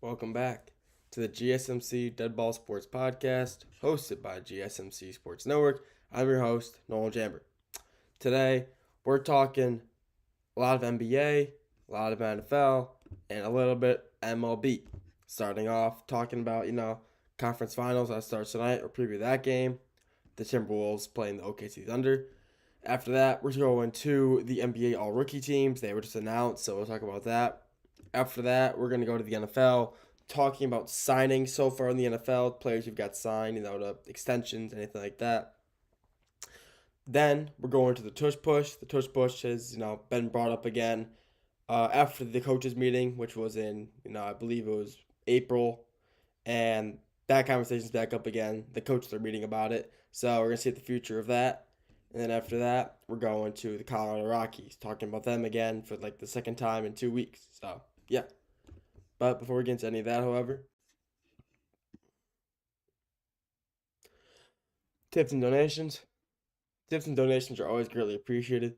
Welcome back to the GSMC Deadball Sports Podcast, hosted by GSMC Sports Network. I'm your host, Noel Jambert. Today, we're talking a lot of NBA, a lot of NFL, and a little bit MLB. Starting off, talking about, conference finals that starts tonight, or preview that game. The Timberwolves playing the OKC Thunder. After that, we're going to the NBA All-Rookie teams. They were just announced, so we'll talk about that. After that, we're going to go to the NFL, talking about signing so far in the NFL, players who've got signed, the extensions, anything like that. Then we're going to the tush push. The tush push has, been brought up again after the coaches meeting, which was in, I believe it was April, and that conversation's back up again. The coaches are meeting about it, so we're going to see the future of that. And then after that, we're going to the Colorado Rockies, talking about them again for like the second time in 2 weeks. So, yeah. But before we get into any of that, however, tips and donations. Tips and donations are always greatly appreciated.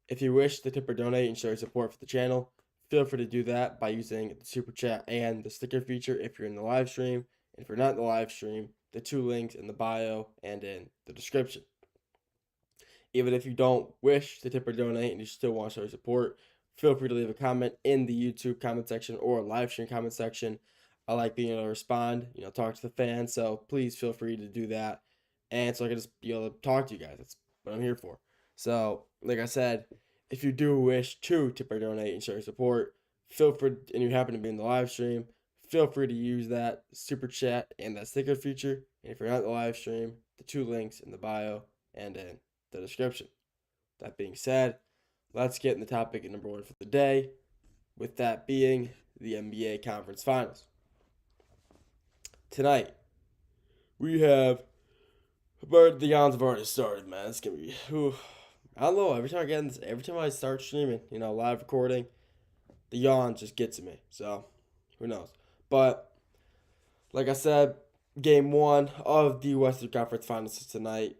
If you wish to tip or donate and show your support for the channel, feel free to do that by using the super chat and the sticker feature if you're in the live stream. And if you're not in the live stream, the two links in the bio and in the description. Even if you don't wish to tip or donate and you still want to show your support, feel free to leave a comment in the YouTube comment section or live stream comment section. I like being able to respond, talk to the fans, so please feel free to do that. And so I can just be able to talk to you guys. That's what I'm here for. So, like I said, if you do wish to tip or donate and show your support, feel free, and you happen to be in the live stream, feel free to use that super chat and that sticker feature. And if you're not in the live stream, the two links in the bio and in the description. That being said, let's get in the topic number one for the day, with that being the NBA Conference Finals. Tonight, we have, but the yawns have already started, man. It's gonna be, I don't know. Every time I start streaming, live recording, the yawn just gets to me. So, who knows? But like I said, Game 1 of the Western Conference Finals is tonight,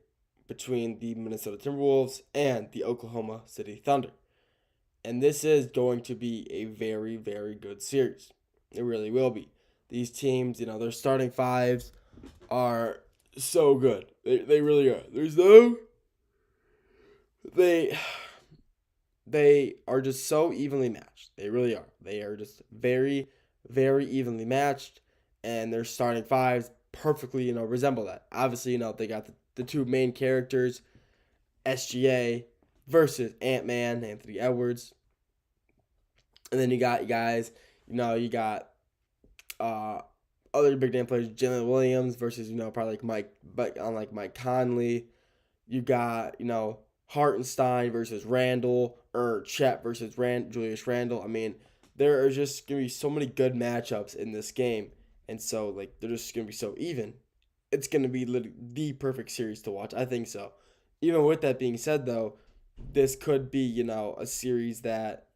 between the Minnesota Timberwolves and the Oklahoma City Thunder. And this is going to be a very, very good series. It really will be. These teams, their starting fives are so good. They really are. They are just so evenly matched. They really are. They are just very, very evenly matched. And their starting fives perfectly, resemble that. Obviously, they got the two main characters, SGA versus Ant-Man, Anthony Edwards. And then you got guys, you got other big name players, Jalen Williams versus, probably Mike Conley. You got, Hartenstein versus Randall, or Chet versus Julius Randle. I mean, there are just going to be so many good matchups in this game. And so, they're just going to be so even. It's going to be the perfect series to watch. I think so. Even with that being said, though, this could be, a series that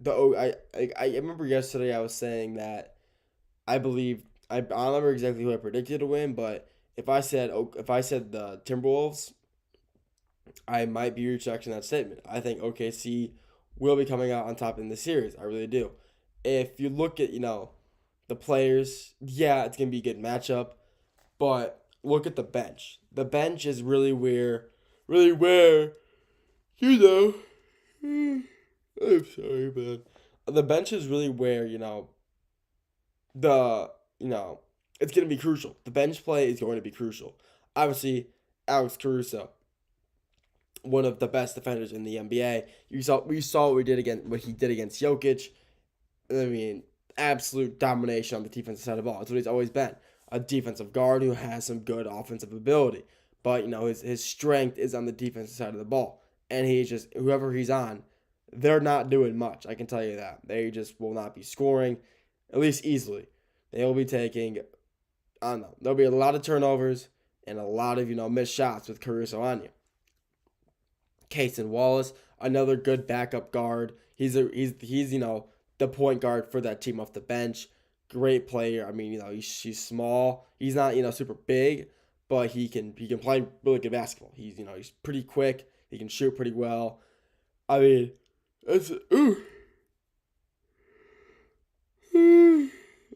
I remember yesterday I was saying that I believe I don't remember exactly who I predicted to win, but if I said the Timberwolves, I might be retracting that statement. I think OKC will be coming out on top in this series. I really do. If you look at the players, yeah, it's gonna be a good matchup. But look at the bench. The bench is really where, you know. I'm sorry, man. The bench is really where, the, it's going to be crucial. The bench play is going to be crucial. Obviously, Alex Caruso, one of the best defenders in the NBA. We saw what he did against Jokic. I mean, absolute domination on the defensive side of the ball. That's what he's always been. A defensive guard who has some good offensive ability. But, his strength is on the defensive side of the ball. And whoever he's on, they're not doing much. I can tell you that. They just will not be scoring, at least easily. They will be taking, I don't know, there'll be a lot of turnovers and a lot of, missed shots with Caruso on you. Cason Wallace, another good backup guard. He's the point guard for that team off the bench. Great player. I mean, he's small. He's not, super big, but he can play really good basketball. He's pretty quick. He can shoot pretty well. I mean, it's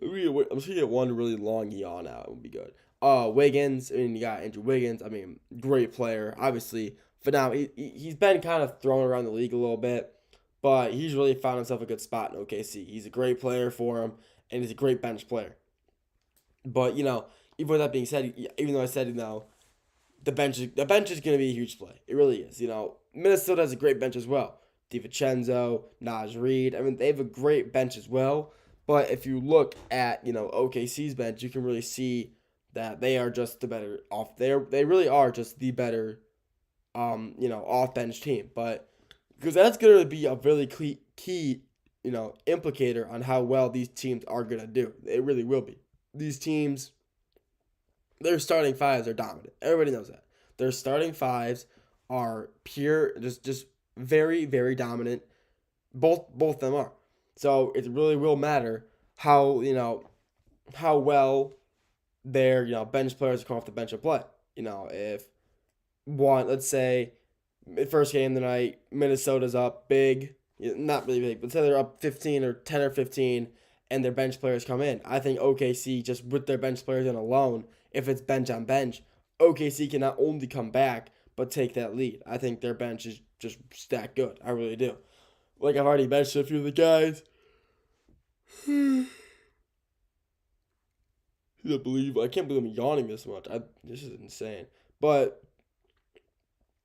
I'm just gonna get one really long yawn out. It would be good. Wiggins. I mean, you got Andrew Wiggins. I mean, great player. Obviously, phenomenal. He's been kind of thrown around the league a little bit, but he's really found himself a good spot in OKC. He's a great player for him, and he's a great bench player. But even with that being said, even though I said the bench is going to be a huge play. It really is. Minnesota has a great bench as well. DiVincenzo, Naj Reid. I mean, they have a great bench as well. But if you look at OKC's bench, you can really see that they are just the better off. They really are just the better, off bench team. But because that's going to be a really key, implicator on how well these teams are going to do. It really will be. These teams, their starting fives are dominant. Everybody knows that. Their starting fives are pure, just very, very dominant. Both of them are. So it really will matter how well their bench players come off the bench and play. If one, let's say, first game of the night, Minnesota's up big, not really big, but say they're up 15 or 10 or 15, and their bench players come in. I think OKC, just with their bench players in alone, if it's bench on bench, OKC can not only come back, but take that lead. I think their bench is just that good. I really do. Like I've already mentioned a few of the guys. I can't believe I'm yawning this much. This is insane. But,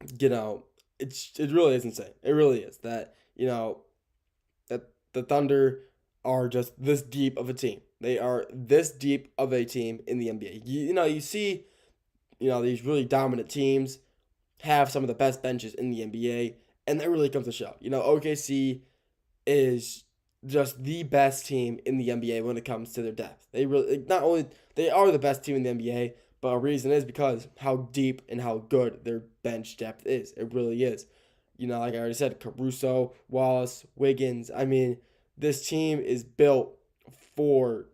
it really is insane. It really is. That, that the Thunder are just this deep of a team. They are this deep of a team in the NBA. You see, these really dominant teams have some of the best benches in the NBA, and that really comes to show. OKC is just the best team in the NBA when it comes to their depth. They really, not only, they are the best team in the NBA, but a reason is because how deep and how good their bench depth is. It really is. Like I already said, Caruso, Wallace, Wiggins. I mean, this team is built for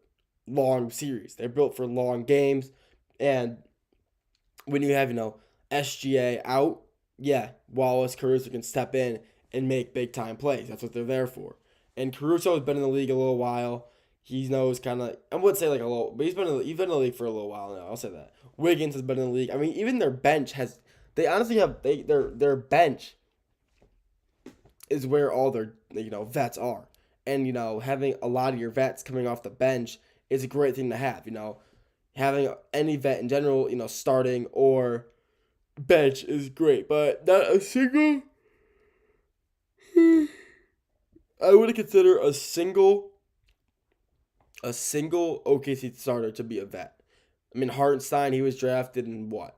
long series. They're built for long games. And when you have, SGA out, Wallace, Caruso can step in and make big-time plays. That's what they're there for. And Caruso has been in the league a little while. He knows kind of, I wouldn't say like a little, but he's been in the league for a little while now. I'll say that. Wiggins has been in the league. I mean, even their bench they honestly have, their bench is where all their, vets are. And, having a lot of your vets coming off the bench is a great thing to have. Having any vet in general, starting or bench is great. But not a single, I would consider a single OKC starter to be a vet. I mean, Hartenstein, he was drafted in what?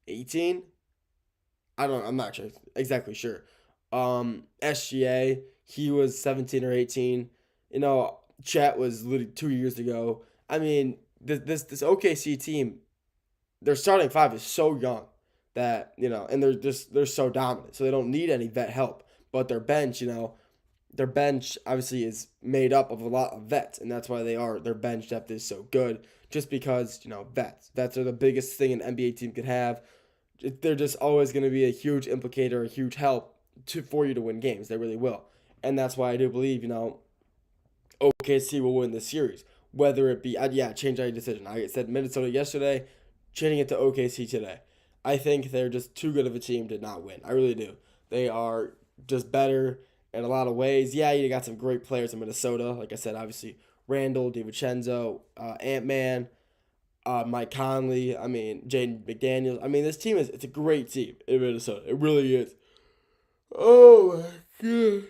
18? I'm not sure, exactly sure. SGA, he was 17 or 18. Chet was literally 2 years ago. I mean, this OKC team, their starting five is so young that, and they're so dominant. So they don't need any vet help. But their bench, obviously is made up of a lot of vets, and that's why their bench depth is so good. Just because, vets are the biggest thing an NBA team could have. They're just always going to be a huge implicator, a huge help for you to win games. They really will. And that's why I do believe, OKC will win this series. Whether it be, change my decision. I said Minnesota yesterday, changing it to OKC today. I think they're just too good of a team to not win. I really do. They are just better in a lot of ways. Yeah, you got some great players in Minnesota. Like I said, obviously, Randall, DiVincenzo, Ant-Man, Mike Conley, Jaden McDaniels. This team it's a great team in Minnesota. It really is. Oh, my God.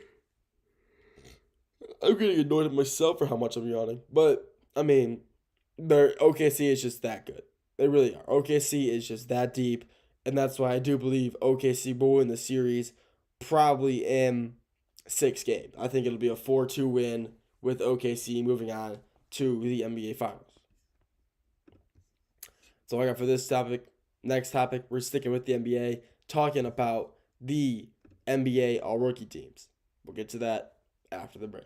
I'm getting annoyed at myself for how much I'm yawning. But, their OKC is just that good. They really are. OKC is just that deep. And that's why I do believe OKC will win the series probably in 6 games. I think it'll be a 4-2 win with OKC moving on to the NBA Finals. So all I got for this topic. Next topic, we're sticking with the NBA, talking about the NBA All-Rookie teams. We'll get to that after the break.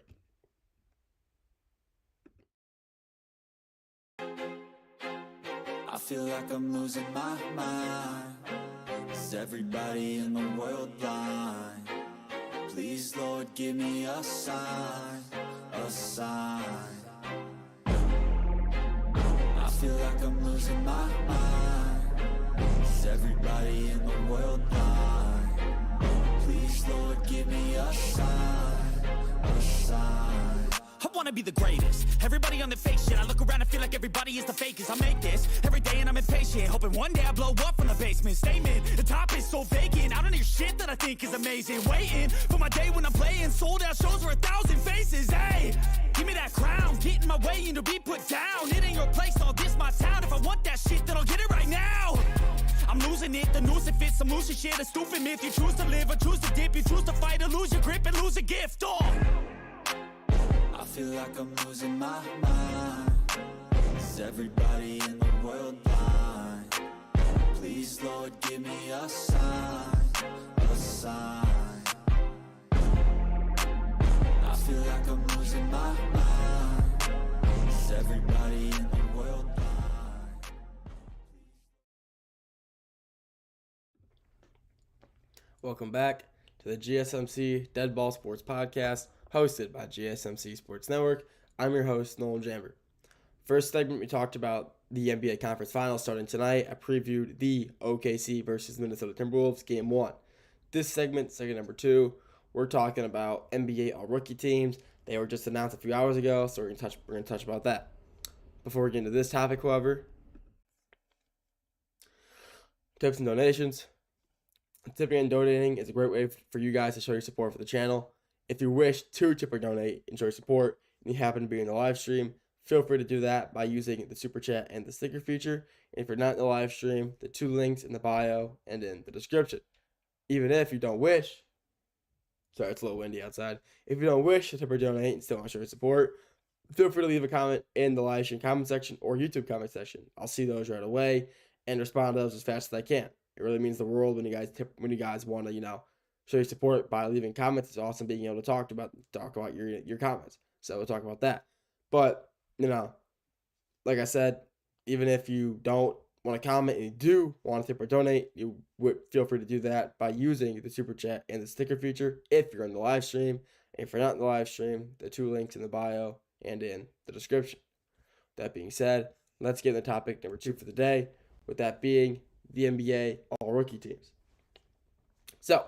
I feel like I'm losing my mind. Is everybody in the world blind? Please, Lord, give me a sign, a sign. feel like I'm losing my mind. Is everybody in the world blind? Please, Lord, give me a sign, a sign. I wanna be the greatest. Everybody on the fake shit. I look around and feel like everybody is the fakest. I make this every day and I'm impatient, hoping one day I blow up from the basement. Statement, the top is so vacant. I don't hear shit that I think is amazing. Waiting for my day when I'm playing sold out shows for 1,000 faces. Hey, give me that crown, get in my way and to be put down. It ain't your place, all this my town. If I want that shit, then I'll get it right now. I'm losing it, the noose it fits. I'm losing shit, a stupid myth. You choose to live or choose to dip. You choose to fight or lose your grip and lose a gift. I feel like I'm losing my mind. Is everybody in the world blind? Please, Lord, give me a sign, a sign. I feel like I'm losing my mind. Is everybody in the world blind? Welcome back to the GSMC Dead Ball Sports Podcast, hosted by GSMC Sports Network. I'm your host, Nolan Jamber. First segment, we talked about the NBA Conference Finals starting tonight. I previewed the OKC versus Minnesota Timberwolves Game 1. This segment, segment number 2, we're talking about NBA All-Rookie teams. They were just announced a few hours ago, so we're gonna touch about that. Before we get into this topic, however, tips and donations. Tipping and donating is a great way for you guys to show your support for the channel. If you wish to tip or donate and show your support, and you happen to be in the live stream, feel free to do that by using the super chat and the sticker feature. And if you're not in the live stream, the 2 links in the bio and in the description. Even if you don't wish, sorry, it's a little windy outside. If you don't wish to tip or donate and still want to show your support, feel free to leave a comment in the live stream comment section or YouTube comment section. I'll see those right away and respond to those as fast as I can. It really means the world when you guys want to, show your support by leaving comments. It's awesome being able to talk about your comments. So we'll talk about that. But, like I said, even if you don't want to comment and you do want to tip or donate, you would feel free to do that by using the super chat and the sticker feature if you're in the live stream. And if you're not in the live stream, the 2 links in the bio and in the description. That being said, let's get into topic number 2 for the day, with that being the NBA All-Rookie teams. So,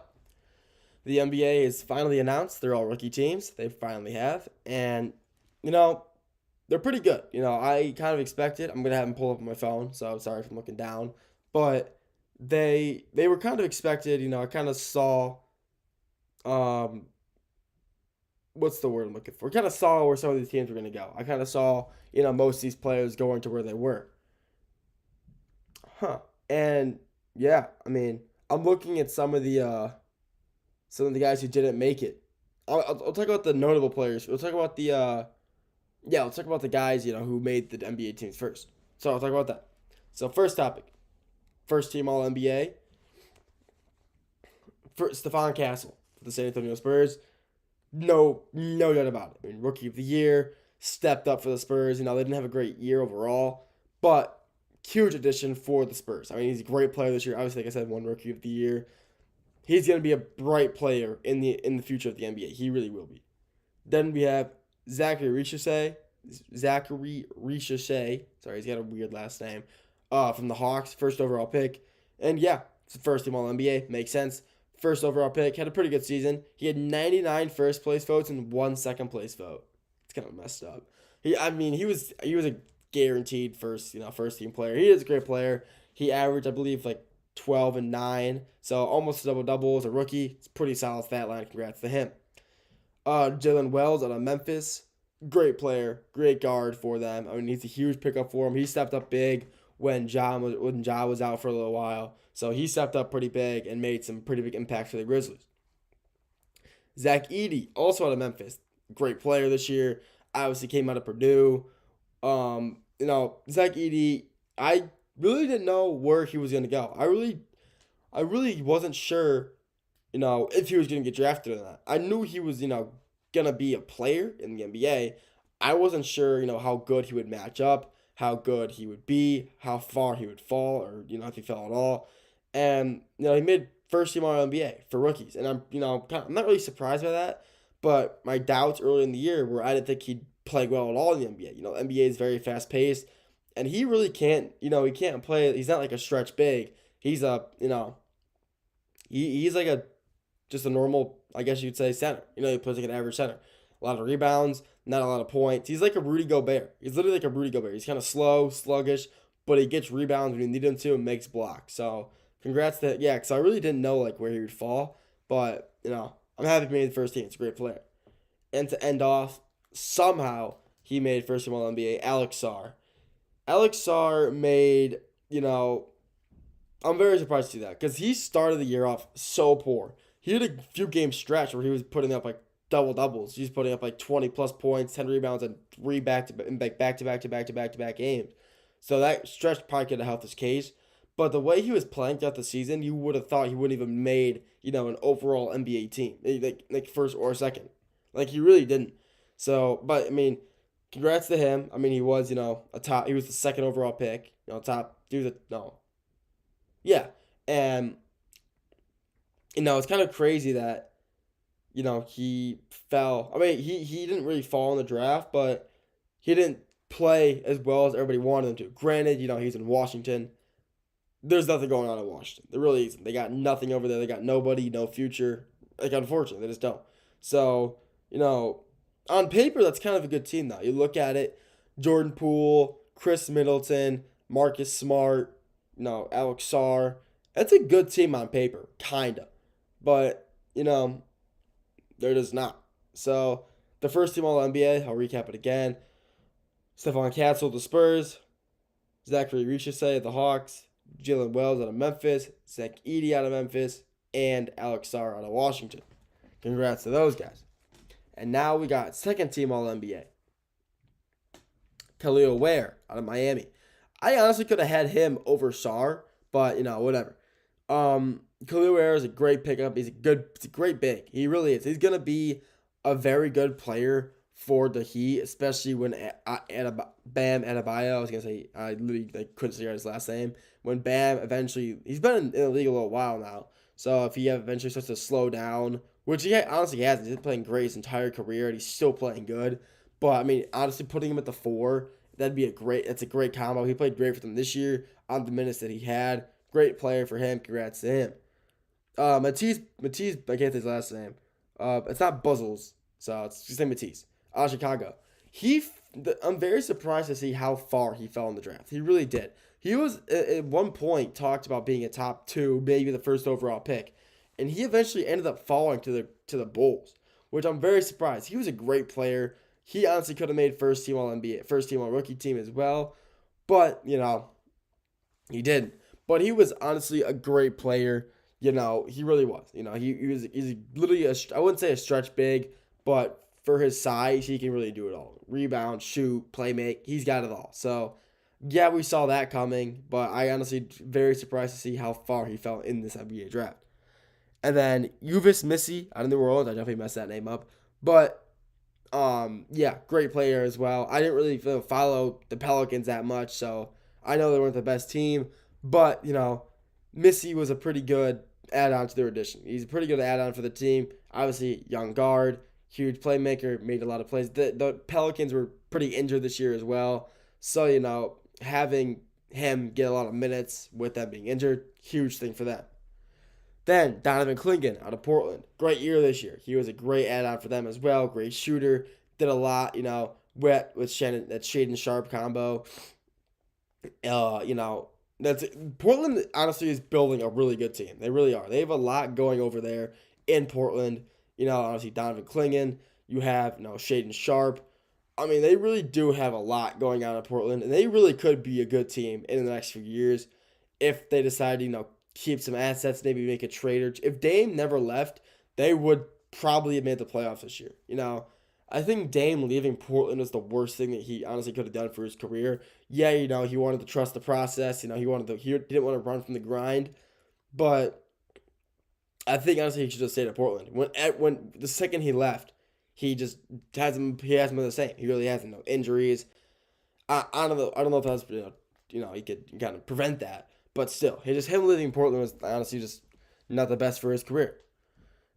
the NBA has finally announced their All-Rookie teams. They finally have. And, they're pretty good. I kind of expected. I'm going to have them pull up on my phone, so I'm sorry if I'm looking down. But they were kind of expected. I kind of saw, what's the word I'm looking for? I kind of saw where some of these teams were going to go. I kind of saw, most of these players going to where they were. And, yeah, I'm looking at some of the guys who didn't make it. I'll talk about the notable players. We'll talk about let's talk about the guys, who made the NBA teams first. So I'll talk about that. So first topic, first team All-NBA, Stephon Castle for the San Antonio Spurs. No doubt about it. Rookie of the year, stepped up for the Spurs. They didn't have a great year overall, but huge addition for the Spurs. He's a great player this year. Obviously, like I said, won Rookie of the Year. He's going to be a bright player in the future of the NBA. He really will be. Then we have Zachary Richardson. Sorry, he's got a weird last name. From the Hawks, first overall pick. And yeah, it's the first team All-NBA. Makes sense. First overall pick. Had a pretty good season. He had 99 first place votes and 1 second place vote. It's kind of messed up. He was a guaranteed first team player. He is a great player. He averaged, I believe, 12 and 9. So almost a double-double as a rookie. It's a pretty solid stat line. Congrats to him. Jalen Wells out of Memphis. Great player. Great guard for them. He's a huge pickup for him. He stepped up big when Ja was out for a little while. So he stepped up pretty big and made some pretty big impact for the Grizzlies. Zach Edey, also out of Memphis. Great player this year. Obviously came out of Purdue. Zach Edey, I really didn't know where he was going to go. I really wasn't sure, if he was going to get drafted or not. I knew he was, going to be a player in the NBA. I wasn't sure, how good he would match up, how good he would be, how far he would fall, or, if he fell at all. And, he made first team All-NBA for rookies. And I'm not really surprised by that. But my doubts early in the year were I didn't think he'd play well at all in the NBA. The NBA is very fast-paced. And he really can't, he can't play. He's not like a stretch big. He's he's like just a normal, I guess you'd say, center. He plays like an average center. A lot of rebounds, not a lot of points. He's like a Rudy Gobert. He's literally like a Rudy Gobert. He's kind of slow, sluggish, but he gets rebounds when you need him to and makes blocks. So congrats to, yeah, because I really didn't know like where he would fall. But, I'm happy he made the first team. It's a great player. And to end off, somehow he made first team All NBA, Alex Sarr. Alex Sarr made, I'm very surprised to see that because he started the year off so poor. He had a few game stretch where he was putting up like double doubles. He's putting up like 20 plus points, 10 rebounds, and 3 back to back games. So that stretch probably could have helped his case. But the way he was playing throughout the season, you would have thought he wouldn't even made, an overall NBA team, like first or second. Like he really didn't. So, but I mean, congrats to him. I mean, he was, he was the second overall pick, yeah. And, it's kind of crazy that, he fell. I mean, he didn't really fall in the draft, but he didn't play as well as everybody wanted him to. Granted, he's in Washington. There's nothing going on in Washington. There really isn't. They got nothing over there. They got nobody, no future. Like, unfortunately, they just don't. So, on paper, that's kind of a good team, though. You look at it, Jordan Poole, Chris Middleton, Marcus Smart, Alex Sarr. That's a good team on paper, kind of. But, they're just not. So, the first team All-NBA, I'll recap it again. Stephon Castle, the Spurs. Zachary Richese, the Hawks. Jalen Wells out of Memphis. Zach Edey out of Memphis. And Alex Sarr out of Washington. Congrats to those guys. And now we got second team All-NBA. Khalil Ware out of Miami. I honestly could have had him over Sarr, but, whatever. Khalil Ware is a great pickup. He's a great big. He really is. He's going to be a very good player for the Heat, especially when Bam Adebayo, I was going to say, I literally couldn't say his last name. When Bam eventually, he's been in the league a little while now, so if he eventually starts to slow down, which he honestly hasn't, he's been playing great his entire career, and he's still playing good, but I mean, honestly, putting him at the 4, that's a great combo. He played great for them this year on the minutes that he had. Great player for him. Congrats to him. Matisse, I can't say his last name. It's not Buzzles, so it's just name Matisse. Out of Chicago. I'm very surprised to see how far he fell in the draft. He really did. He was at one point talked about being a top 2, maybe the first overall pick, and he eventually ended up falling to the Bulls, which I'm very surprised. He was a great player. He honestly could have made first team All-NBA, first team All-Rookie team as well, but he didn't. But he was honestly a great player. He really was. He's literally I wouldn't say a stretch big, but for his size, he can really do it all. Rebound, shoot, play make. He's got it all. So, yeah, we saw that coming, but I honestly very surprised to see how far he fell in this NBA draft. And then Uvis Missy out of New Orleans. I definitely messed that name up. But, yeah, great player as well. I didn't really follow the Pelicans that much, so I know they weren't the best team. But, Missy was a pretty good add-on to their addition. He's a pretty good add-on for the team. Obviously, young guard, huge playmaker, made a lot of plays. The Pelicans were pretty injured this year as well. So, having him get a lot of minutes with them being injured, huge thing for them. Then, Donovan Clingan out of Portland. Great year this year. He was a great add-on for them as well. Great shooter. Did a lot, with that Shaden Sharp combo. Portland honestly is building a really good team. They really are. They have a lot going over there in Portland. Obviously Donovan Clingan. You have, Shaden Sharp. I mean, they really do have a lot going on in Portland, and they really could be a good team in the next few years if they decide to, keep some assets, maybe make a trade. Or if Dame never left, they would probably have made the playoffs this year. I think Dame leaving Portland was the worst thing that he honestly could have done for his career. Yeah, he wanted to trust the process. He didn't want to run from the grind. But I think honestly he should just stay to Portland. When the second he left, he just hasn't been the same. He really hasn't. No injuries. I don't know if that's he could kind of prevent that. But still, him leaving Portland was honestly just not the best for his career.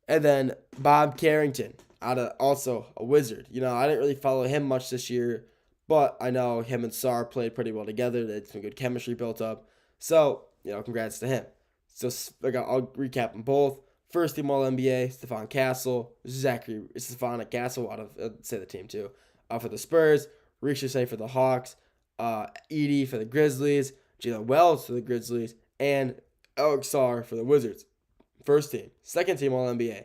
And then Bob Carrington, also a Wizard. I didn't really follow him much this year, But I know him and Sarr played pretty well together. They had some good chemistry built up. So, congrats to him. So I'll recap them both. First team All-NBA, Stephon Castle. Stephon Castle out of, say the team too. For the Spurs. Ricochet for the Hawks. Edey for the Grizzlies. Jalen Wells for the Grizzlies. And Alex Sarr for the Wizards. First team. Second team All-NBA.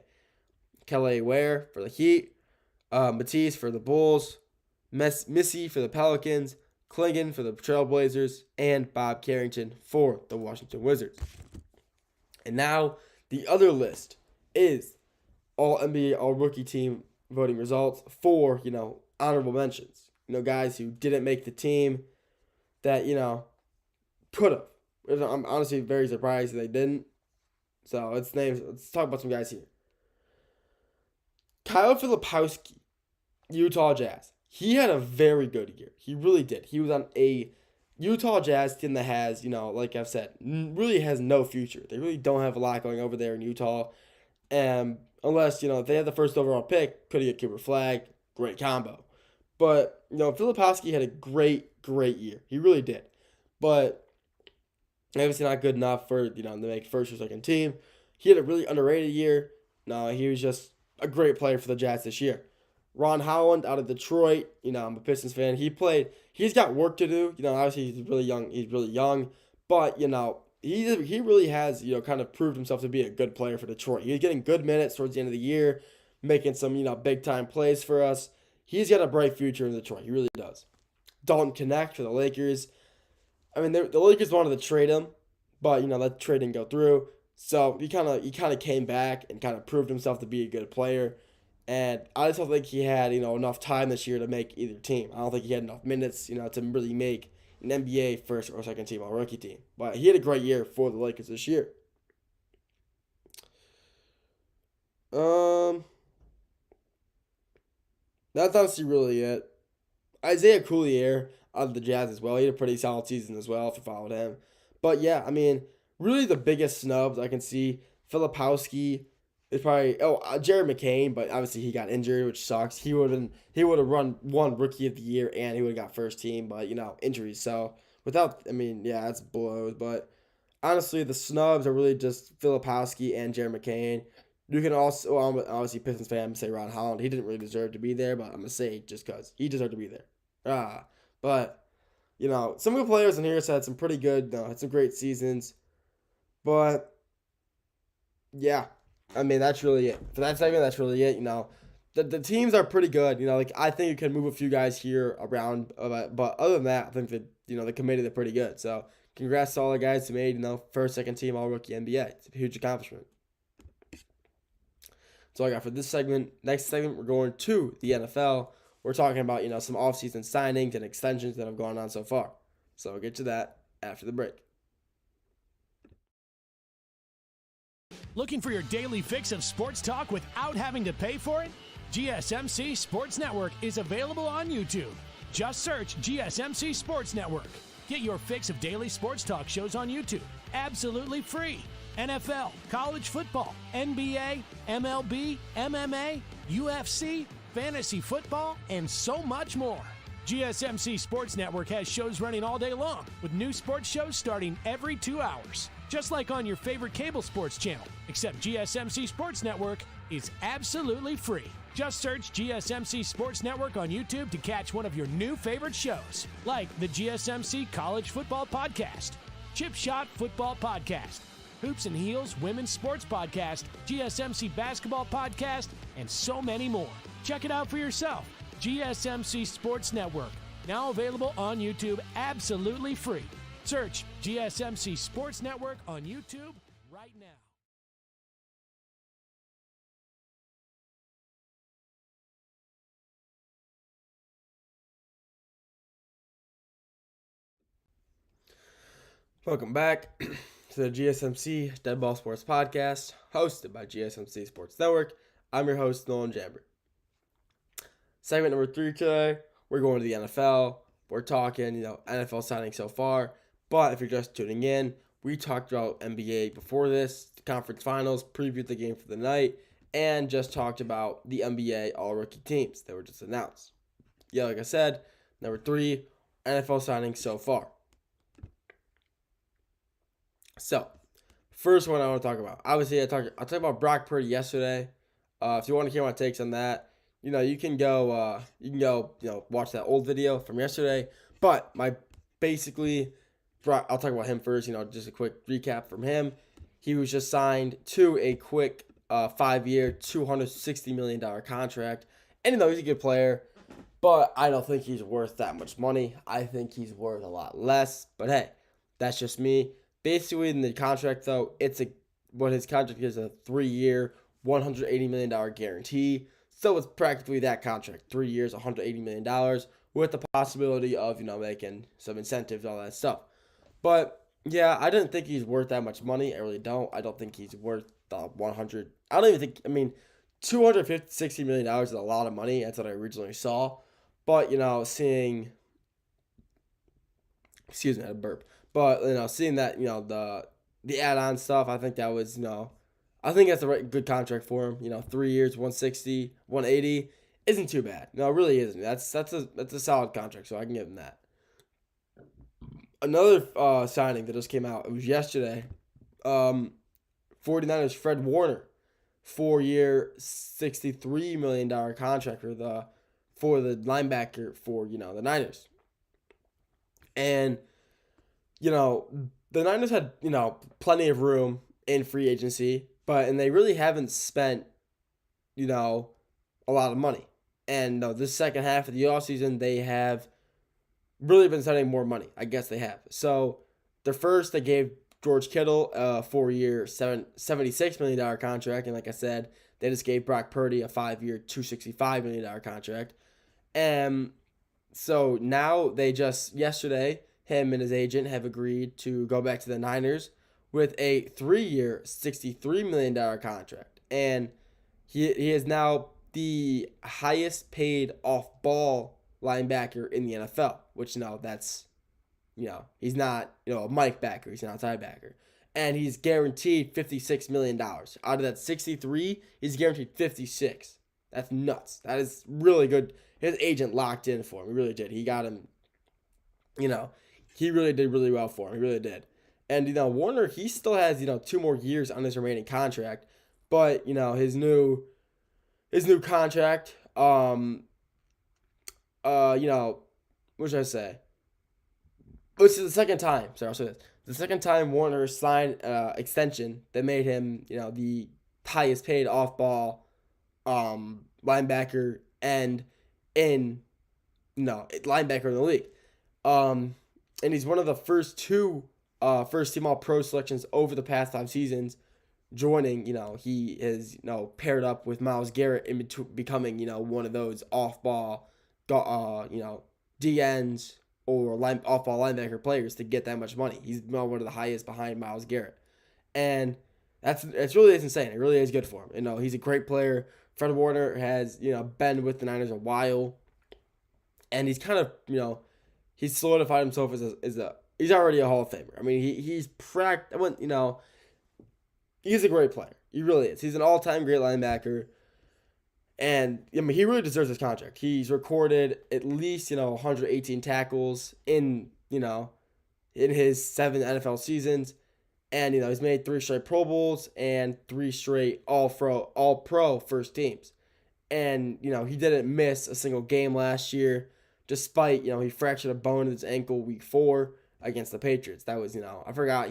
Kelly Ware for the Heat. Matisse for the Bulls. Missy for the Pelicans. Klingon for the Trailblazers. And Bob Carrington for the Washington Wizards. And now the other list is all NBA, all rookie team voting results for, honorable mentions. Guys who didn't make the team that, could have. I'm honestly very surprised that they didn't. So let's talk about some guys here. Kyle Filipowski, Utah Jazz. He had a very good year. He really did. He was on a Utah Jazz team that has, like I've said, really has no future. They really don't have a lot going over there in Utah. Unless, if they had the first overall pick, could have get Cooper Flag, great combo. But, Filipowski had a great year. He really did. But obviously not good enough for, to make first or second team. He had a really underrated year. No, he was just a great player for the Jazz this year. Ron Holland out of Detroit, I'm a Pistons fan. He's got work to do. Obviously he's really young, but he really has, kind of proved himself to be a good player for Detroit. He's getting good minutes towards the end of the year, making some, big time plays for us. He's got a bright future in Detroit. He really does. Dalton Knecht for the Lakers. I mean, the Lakers wanted to trade him, but that trade didn't go through. So he kind of came back and kind of proved himself to be a good player. And I just don't think he had, enough time this year to make either team. I don't think he had enough minutes, to really make an NBA first or second team all-rookie team. But he had a great year for the Lakers this year. That's honestly really it. Isaiah Coulier out of the Jazz as well. He had a pretty solid season as well if you followed him. But yeah, I mean, really the biggest snubs I can see, Filipowski is probably Jared McCain, but obviously he got injured, which sucks. He would have won Rookie of the Year and he would have got first team, but injuries. So that's blows. But honestly, the snubs are really just Filipowski and Jared McCain. You can also, obviously, Pistons fan, say Ron Holland. He didn't really deserve to be there, but I'm going to say just because he deserved to be there. But, some of the players in here had some pretty good, had some great seasons. But, yeah, that's really it. For that segment, that's really it. The teams are pretty good. I think you can move a few guys here around. But other than that, I think that, the committee, they're pretty good. So, congrats to all the guys who made, first, second team All-Rookie NBA. It's a huge accomplishment. That's all I got for this segment. Next segment, we're going to the NFL. We're talking about, some offseason signings and extensions that have gone on so far. So we'll get to that after the break. Looking for your daily fix of sports talk without having to pay for it? GSMC Sports Network is available on YouTube. Just search GSMC Sports Network. Get your fix of daily sports talk shows on YouTube, absolutely free. NFL, college football, NBA, MLB, MMA, UFC, fantasy football, and so much more. GSMC Sports Network has shows running all day long, with new sports shows starting every 2 hours. Just like on your favorite cable sports channel, except GSMC Sports Network is absolutely free. Just search GSMC Sports Network on YouTube to catch one of your new favorite shows, like the GSMC College Football Podcast, Chip Shot Football Podcast, Hoops and Heels Women's Sports Podcast, GSMC Basketball Podcast, and so many more. Check it out for yourself. GSMC Sports Network, now available on YouTube absolutely free. Search GSMC Sports Network on YouTube right now. Welcome back to the GSMC Dead Ball Sports Podcast, hosted by GSMC Sports Network. I'm your host, Nolan Jabber. Segment number 3 today, we're going to the NFL. We're talking, NFL signings so far. But if you're just tuning in, we talked about NBA before this, the conference finals, previewed the game for the night, and just talked about the NBA all-rookie teams that were just announced. Yeah, like I said, Number 3, NFL signing so far. So, first one I want to talk about. Obviously, I talked about Brock Purdy yesterday. If you want to hear my takes on that, you can go watch that old video from yesterday. But I'll talk about him first. Just a quick recap from him. He was just signed to a quick 5-year, $260 million contract. And he's a good player, but I don't think he's worth that much money. I think he's worth a lot less. But hey, that's just me. Basically, in the contract, though, what his contract is a 3-year, $180 million guarantee. So it's practically that contract, 3 years, $180 million, with the possibility of, making some incentives, all that stuff. But, yeah, I didn't think he's worth that much money. I really don't. I don't think he's worth the $100. I don't even think, $260 million is a lot of money. That's what I originally saw. But, seeing, excuse me, I had a burp. But, seeing that, the add-on stuff, I think that was, I think that's a good contract for him. 3 years, 160, 180 isn't too bad. No, it really isn't. That's a solid contract, so I can give him that. Another signing that just came out, it was yesterday. 49ers Fred Warner, 4-year, $63 million contract for the linebacker for, the Niners. And, the Niners had, plenty of room in free agency, and they really haven't spent, a lot of money. And this second half of the offseason, they have really been spending more money. I guess they have. So, they gave George Kittle a 4-year, $76 million contract. And like I said, they just gave Brock Purdy a 5-year, $265 million contract. And so now yesterday, him and his agent have agreed to go back to the Niners with a 3-year, $63 million contract. And he is now the highest paid off-ball linebacker in the NFL, which, that's, he's not, a Mike backer. He's not a tie backer. And he's guaranteed $56 million. Out of that 63, he's guaranteed 56. That's nuts. That is really good. His agent locked in for him. He really did. He got him, he really did really well for him. He really did. And, Warner, he still has, 2 more years on his remaining contract. But, his new contract, what should I say? Which is the second time. Sorry, I'll say this. The second time Warner signed extension that made him, the highest paid off-ball linebacker and linebacker in the league. And he's one of the first 2 first-team All-Pro selections over the past 5 seasons. Joining, he is, paired up with Myles Garrett in becoming, one of those off-ball, DNs or off-ball linebacker players to get that much money. He's one of the highest behind Myles Garrett. And it's really insane. It really is good for him. He's a great player. Fred Warner has, been with the Niners a while. And he's kind of, he's solidified himself he's already a Hall of Famer. I mean, he's a great player. He really is. He's an all-time great linebacker. And, he really deserves this contract. He's recorded at least, 118 tackles in his 7 NFL seasons. And, he's made 3 straight Pro Bowls and 3 straight all-pro first teams. And, he didn't miss a single game last year, despite, he fractured a bone in his ankle week 4 against the Patriots. That was, I forgot,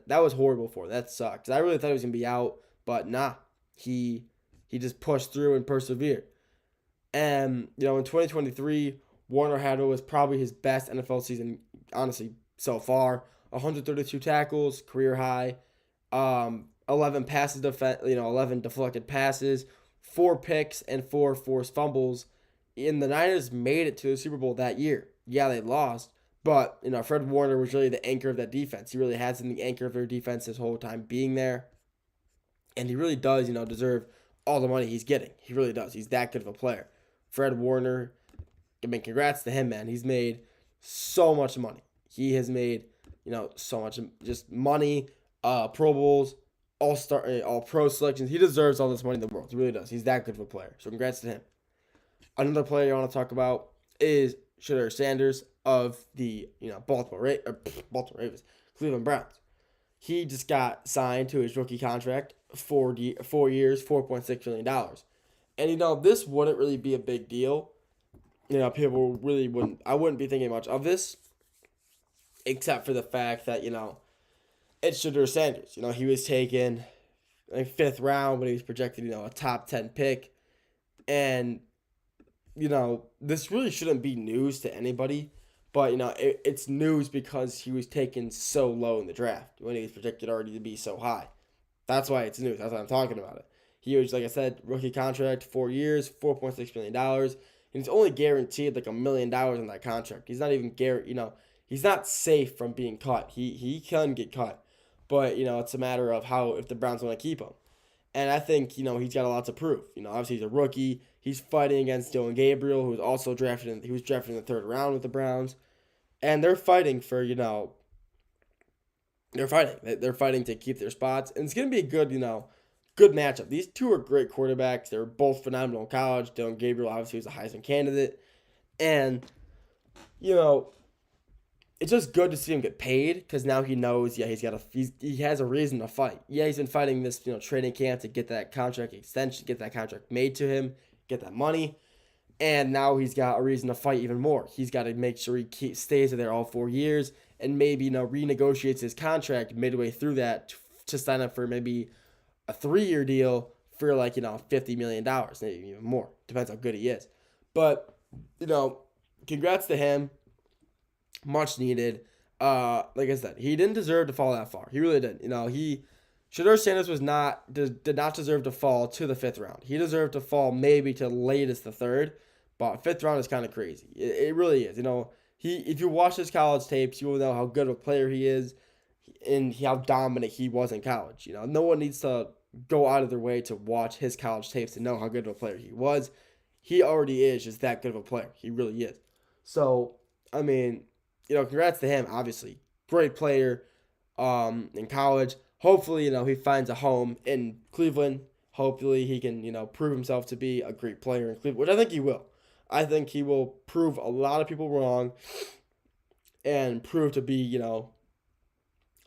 that was horrible for him. That sucked. I really thought he was going to be out, but nah, he just pushed through and persevered. And, in 2023, Warner had what was probably his best NFL season, honestly, so far. 132 tackles, career high, 11 passes 11 deflected passes, 4 picks, and 4 forced fumbles. And the Niners made it to the Super Bowl that year. Yeah, they lost, but, Fred Warner was really the anchor of that defense. He really has been the anchor of their defense this whole time being there. And he really does, deserve all the money he's getting. He really does. He's that good of a player. Fred Warner, congrats to him, man. He's made so much money. He has made, so much just money, Pro Bowls, all-pro selections. He deserves all this money in the world. He really does. He's that good of a player. So congrats to him. Another player I want to talk about is Shedeur Sanders of the Baltimore Ravens, Cleveland Browns. He just got signed to his rookie contract, 4 years, $4.6 million. And, this wouldn't really be a big deal. People really I wouldn't be thinking much of this, except for the fact that, it's Shedeur Sanders. He was taken like 5th round when he was projected, a top 10 pick. And, this really shouldn't be news to anybody. But, it's news because he was taken so low in the draft when he was projected already to be so high. That's why it's news. That's why I'm talking about it. He was, like I said, rookie contract, 4 years, $4.6 million. And he's only guaranteed like $1 million in that contract. He's not even he's not safe from being cut. He can get cut. But, it's a matter of if the Browns want to keep him. And I think, he's got a lot to prove. Obviously he's a rookie. He's fighting against Dillon Gabriel, who was also drafted. He was drafted in the 3rd round with the Browns. And they're fighting for, they're fighting to keep their spots. And it's going to be a good matchup. These two are great quarterbacks. They're both phenomenal in college. Dillon Gabriel obviously was a Heisman candidate. And, it's just good to see him get paid because now he knows, he has a reason to fight. Yeah, he's been fighting this, training camp to get that contract extension, get that contract made to him, get that money. And now he's got a reason to fight even more. He's got to make sure he stays there all 4 years and maybe, renegotiates his contract midway through that to sign up for maybe a 3-year deal for like, $50 million, maybe even more. Depends how good he is. But, congrats to him. Much needed. Like I said, he didn't deserve to fall that far. He really didn't. Shedeur Sanders did not deserve to fall to the 5th round. He deserved to fall maybe to latest the 3rd, but 5th round is kind of crazy. It really is. If you watch his college tapes, you will know how good of a player he is and how dominant he was in college. No one needs to go out of their way to watch his college tapes to know how good of a player he was. He already is just that good of a player. He really is. So, congrats to him, obviously. Great player in college. Hopefully, he finds a home in Cleveland. Hopefully, he can, prove himself to be a great player in Cleveland, which I think he will. I think he will prove a lot of people wrong and prove to be,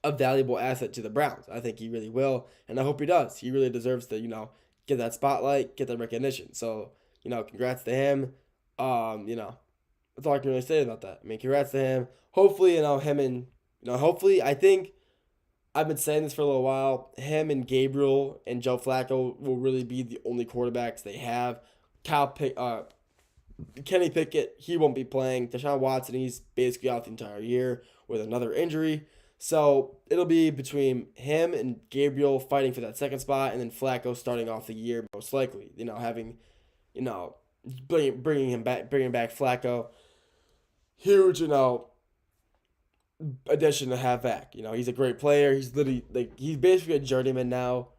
a valuable asset to the Browns. I think he really will, and I hope he does. He really deserves to, get that spotlight, get that recognition. So, congrats to him. That's all I can really say about that. Congrats to him. Hopefully, hopefully, I think I've been saying this for a little while. Him and Gabriel and Joe Flacco will really be the only quarterbacks they have. Kenny Pickett, he won't be playing. Deshaun Watson, he's basically out the entire year with another injury. So it'll be between him and Gabriel fighting for that 2nd spot, and then Flacco starting off the year most likely. Bringing back Flacco. Huge, addition to have back. He's a great player. He's he's basically a journeyman now,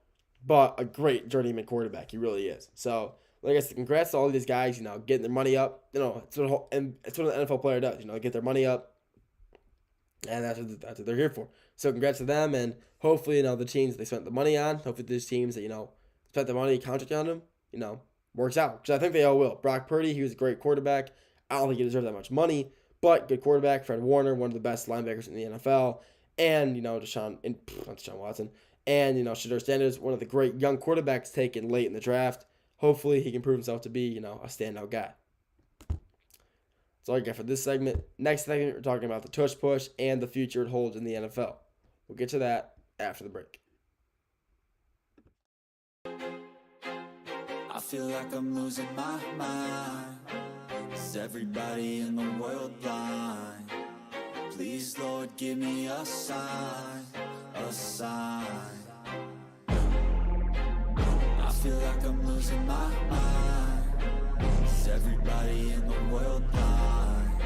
but a great journeyman quarterback. He really is. So, like I said, congrats to all these guys, getting their money up. It's what an NFL player does, get their money up. And that's what they're here for. So, congrats to them, and hopefully, the teams they spent the money on, hopefully these teams that, spent the money, contract on them, works out. Because I think they all will. Brock Purdy, he was a great quarterback. I don't think he deserved that much money, but good quarterback. Fred Warner, one of the best linebackers in the NFL. And, Deshaun Watson. And, Shedeur Sanders, one of the great young quarterbacks taken late in the draft. Hopefully he can prove himself to be, a standout guy. That's all I got for this segment. Next segment, we're talking about the tush push and the future it holds in the NFL. We'll get to that after the break. I feel like I'm losing my mind. Is everybody in the world blind? Please, Lord, give me a sign, a sign. I feel like I'm losing my mind. Is everybody in the world blind?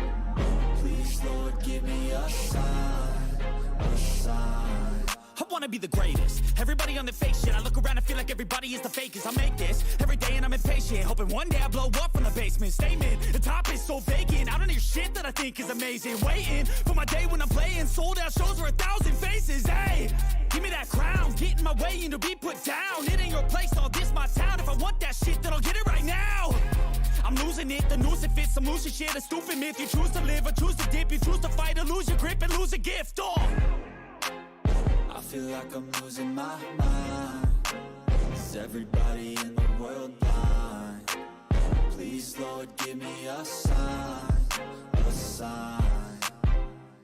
Please, Lord, give me a sign, a sign. I wanna be the greatest. Everybody on the fake shit. I look around and feel like everybody is the fakest. I make this every day and I'm impatient, hoping one day I blow up from the basement. Statement, the top is so vacant. I don't hear shit that I think is amazing. Waiting for my day when I'm playing sold out shows for 1,000 faces. Hey, give me that crown, get in my way and to be put down. It ain't your place, all this my town. If I want that shit, then I'll get it right now. I'm losing it, the noose it fits, I'm losing shit, a stupid myth. You choose to live or choose to dip, you choose to fight or lose your grip and lose a gift. I feel like I'm losing my mind. Is everybody in the world blind? Please, Lord, give me a sign, a sign.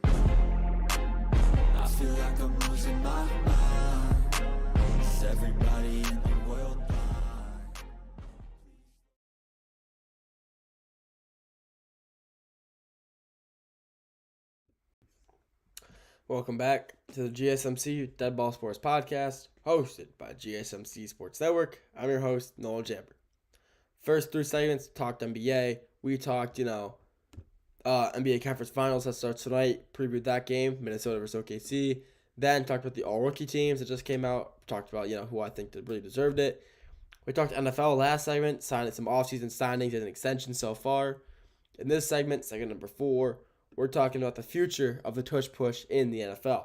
I feel like I'm losing my mind. Is everybody in the world blind? Welcome back to the GSMC Dead Ball Sports Podcast, hosted by GSMC Sports Network. I'm your host, Noel Jamper. First 3 segments, talked NBA. We talked, NBA Conference Finals that starts tonight. Previewed that game, Minnesota versus OKC. Then talked about the all-rookie teams that just came out. Talked about, who I think really deserved it. We talked NFL last segment, signed some offseason signings and an extension so far. In this segment, segment number 4, we're talking about the future of the tush push in the NFL.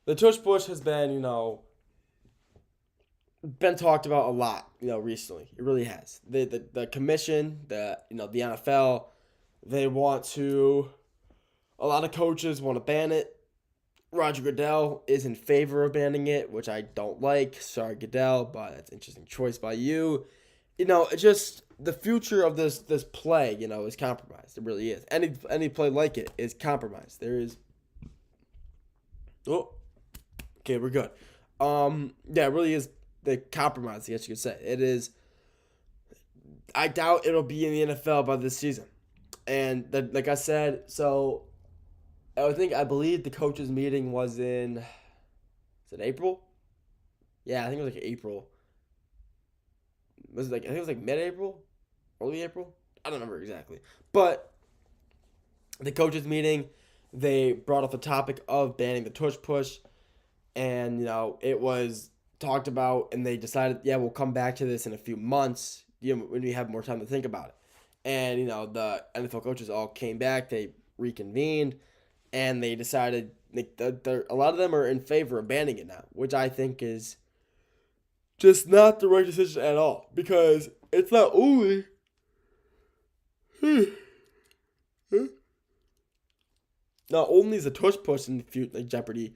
The tush push has been, been talked about a lot, recently. It really has. The commission, the NFL, they want to, a lot of coaches want to ban it. Roger Goodell is in favor of banning it, which I don't like. Sorry, Goodell, but that's an interesting choice by you. It's just the future of this play, is compromised. It really is. Any play like it is compromised. There is. Oh, okay, we're good. It really is the compromise, I guess you could say. It is. I doubt it'll be in the NFL by this season, and like I said, so I believe the coaches' meeting was in. Is it April? Yeah, I think it was like April. I think it was like mid-April? Early April? I don't remember exactly. But the coaches meeting, they brought up the topic of banning the tush push. And, it was talked about, and they decided, we'll come back to this in a few months, when we have more time to think about it. And, the NFL coaches all came back, they reconvened, and they decided, a lot of them are in favor of banning it now, which I think is just not the right decision at all, because it's not only is the tush push in jeopardy,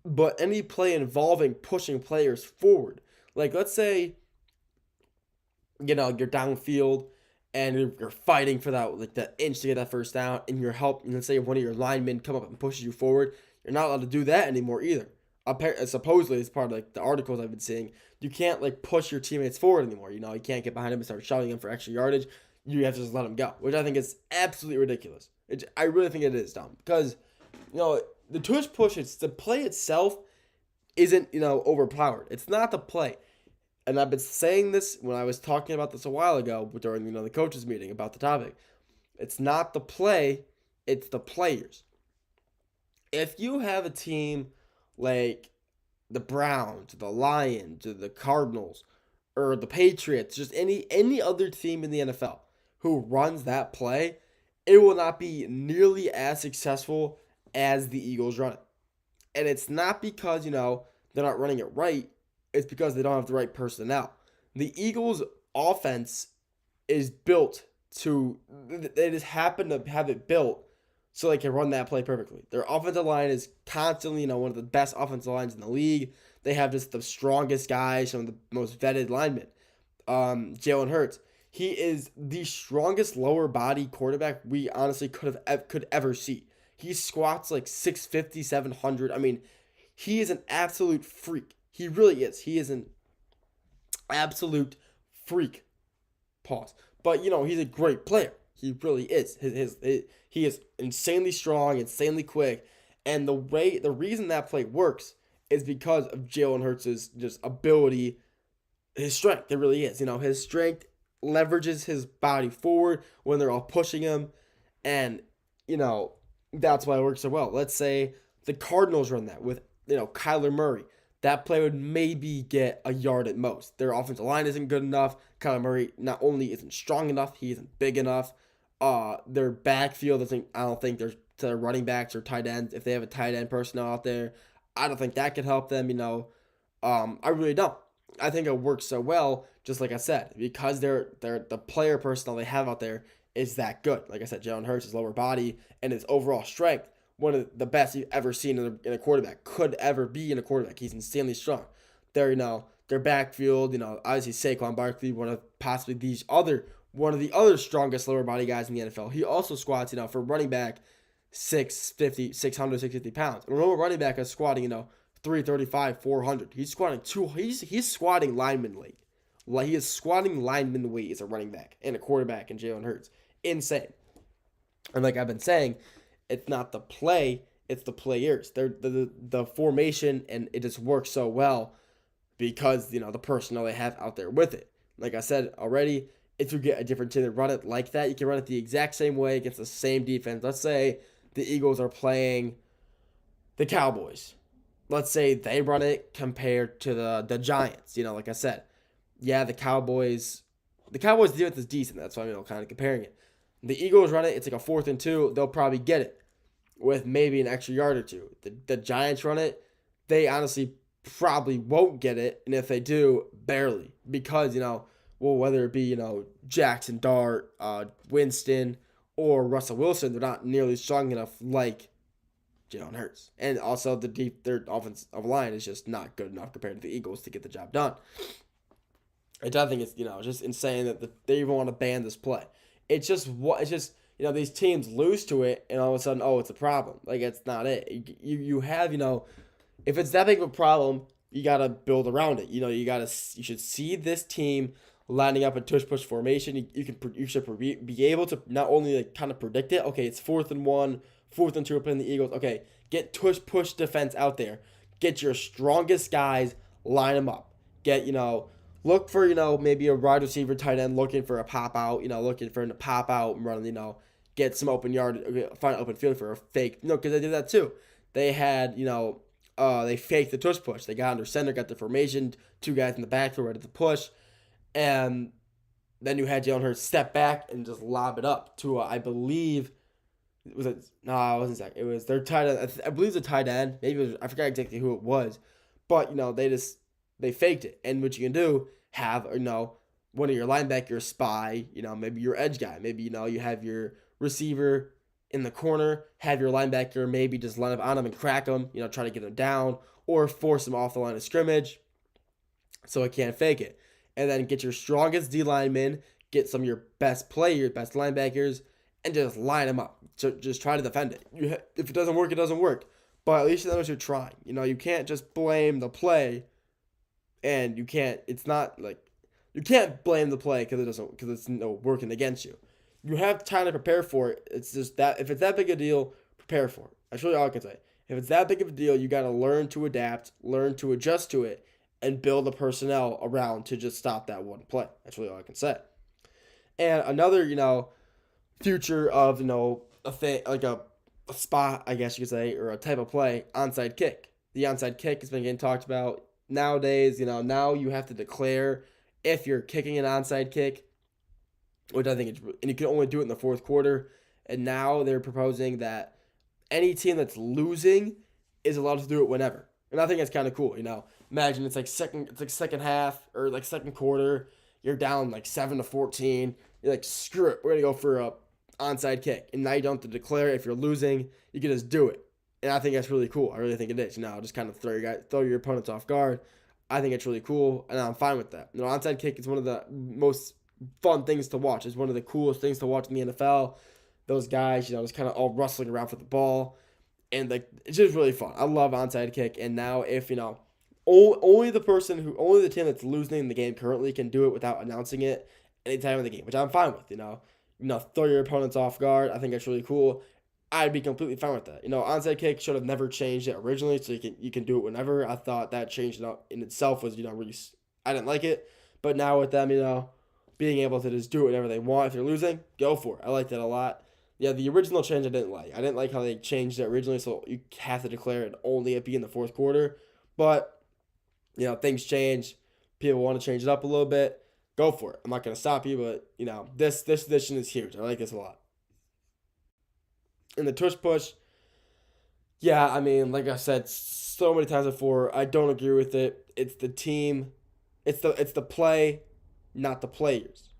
but any play involving pushing players forward. Like, let's say, you're downfield and you're fighting for that inch to get that first down, and let's say one of your linemen come up and pushes you forward. You're not allowed to do that anymore either. Supposedly, as part of the articles I've been seeing, you can't push your teammates forward anymore. You can't get behind them and start shouting them for extra yardage. You have to just let them go, which I think is absolutely ridiculous. I really think it is dumb, because the tush push, the play itself isn't overpowered. It's not the play, and I've been saying this when I was talking about this a while ago during the coaches meeting about the topic. It's not the play, it's the players. If you have a team like the Browns, the Lions, or the Cardinals, or the Patriots, just any other team in the NFL who runs that play, it will not be nearly as successful as the Eagles run it. And it's not because, they're not running it right. It's because they don't have the right personnel. The Eagles' offense is built they just happen to have it built so they can run that play perfectly. Their offensive line is constantly, one of the best offensive lines in the league. They have just the strongest guys, some of the most vetted linemen. Jalen Hurts, he is the strongest lower body quarterback we honestly could ever see. He squats like 650, 700. I mean, he is an absolute freak. He really is. He is an absolute freak. Pause. But, he's a great player. He really is. He is insanely strong, insanely quick. And the reason that play works is because of Jalen Hurts' just ability, his strength. It really is. His strength leverages his body forward when they're all pushing him. And, that's why it works so well. Let's say the Cardinals run that with, Kyler Murray. That play would maybe get a yard at most. Their offensive line isn't good enough. Kyler Murray not only isn't strong enough, he isn't big enough. Their backfield, I don't think their running backs or tight ends, if they have a tight end personnel out there, I don't think that could help them, I really don't. I think it works so well, just like I said, because the player personnel they have out there is that good. Like I said, Jalen Hurts, his lower body and his overall strength, one of the best you've ever seen in a quarterback, could ever be in a quarterback. He's insanely strong. Their backfield, obviously Saquon Barkley, one of the other strongest lower body guys in the NFL. He also squats, for running back, 650 pounds. A normal running back is squatting, 335, 400. He's squatting lineman weight. Like, he is squatting lineman weight as a running back and a quarterback in Jalen Hurts. Insane. And like I've been saying, it's not the play, it's the players. They're the formation, and it just works so well because, the personnel they have out there with it. Like I said already, if you get a different team to run it like that, you can run it the exact same way against the same defense. Let's say the Eagles are playing the Cowboys. Let's say they run it compared to the Giants. Like I said, yeah, the Cowboys defense is decent. That's why I'm kind of comparing it. The Eagles run it. It's like a 4th and 2. They'll probably get it with maybe an extra yard or two. The Giants run it. They honestly probably won't get it, and if they do, barely, because whether it be Jackson Dart, Winston, or Russell Wilson, they're not nearly strong enough like Jalen Hurts. And also their offensive line is just not good enough compared to the Eagles to get the job done. I think it's just insane that they even want to ban this play. It's just these teams lose to it, and all of a sudden, it's a problem. Like, it's not it. You have if it's that big of a problem, you gotta build around it. You should see this team lining up a tush-push formation. You should be able to not only kind of predict it. Okay, it's 4th and 1, 4th and 2, we're playing the Eagles. Okay, get tush-push defense out there. Get your strongest guys, line them up. Look for, maybe a wide receiver, tight end, looking for a pop out, looking for him to pop out and run, get some open yard, find an open field for a fake. Because they did that too. They had, they faked the tush push. They got under center, got the formation, 2 guys in the backfield ready to push. And then you had Jalen Hurts step back and just lob it up to, I believe, it wasn't Zach. It was their tight end. I believe it's a tight end. Maybe I forgot exactly who it was. But, they faked it. And what you can do, have, one of your linebackers spy, maybe your edge guy. Maybe, you have your receiver in the corner, have your linebacker maybe just line up on him and crack him, try to get him down, or force him off the line of scrimmage so it can't fake it. And then get your strongest D linemen, get some of your best players, best linebackers, and just line them up. So just try to defend it. If it doesn't work, it doesn't work. But at least you know what you're trying. You can't just blame the play, and you can't blame the play because it's working against you. You have time to prepare for it. It's just that if it's that big a deal, prepare for it. That's really all I can say. If it's that big of a deal, you got to learn to adapt, learn to adjust to it, and build the personnel around to just stop that one play. That's really all I can say. And another, future of, a thing, like a spot, I guess you could say, or a type of play, onside kick. The onside kick has been getting talked about nowadays. Now you have to declare if you're kicking an onside kick, which I think and you can only do it in the 4th quarter. And now they're proposing that any team that's losing is allowed to do it whenever. And I think that's kind of cool. Imagine it's like second half or like second quarter. You're down like 7-14. You're like, screw it, we're gonna go for a onside kick. And now you don't have to declare if you're losing. You can just do it. And I think that's really cool. I really think it is. Just kind of throw your opponents off guard. I think it's really cool, and I'm fine with that. Onside kick is one of the most fun things to watch. It's one of the coolest things to watch in the NFL. Those guys, just kind of all rustling around for the ball. And it's just really fun. I love onside kick. And now if, only the team that's losing the game currently can do it without announcing it anytime in the game, which I'm fine with, throw your opponents off guard. I think that's really cool. I'd be completely fine with that. Onside kick should have never changed it originally, so you can do it whenever. I thought that change in itself was, really, I didn't like it. But now with them, being able to just do it whenever they want. If you're losing, go for it. I like that a lot. Yeah, the original change I didn't like. I didn't like how they changed it originally, so you have to declare it only at be in the 4th quarter. But, things change. People want to change it up a little bit. Go for it. I'm not going to stop you, but, this edition is huge. I like this a lot. In the tush push, yeah, like I said so many times before, I don't agree with it. It's the team It's the play, not the players.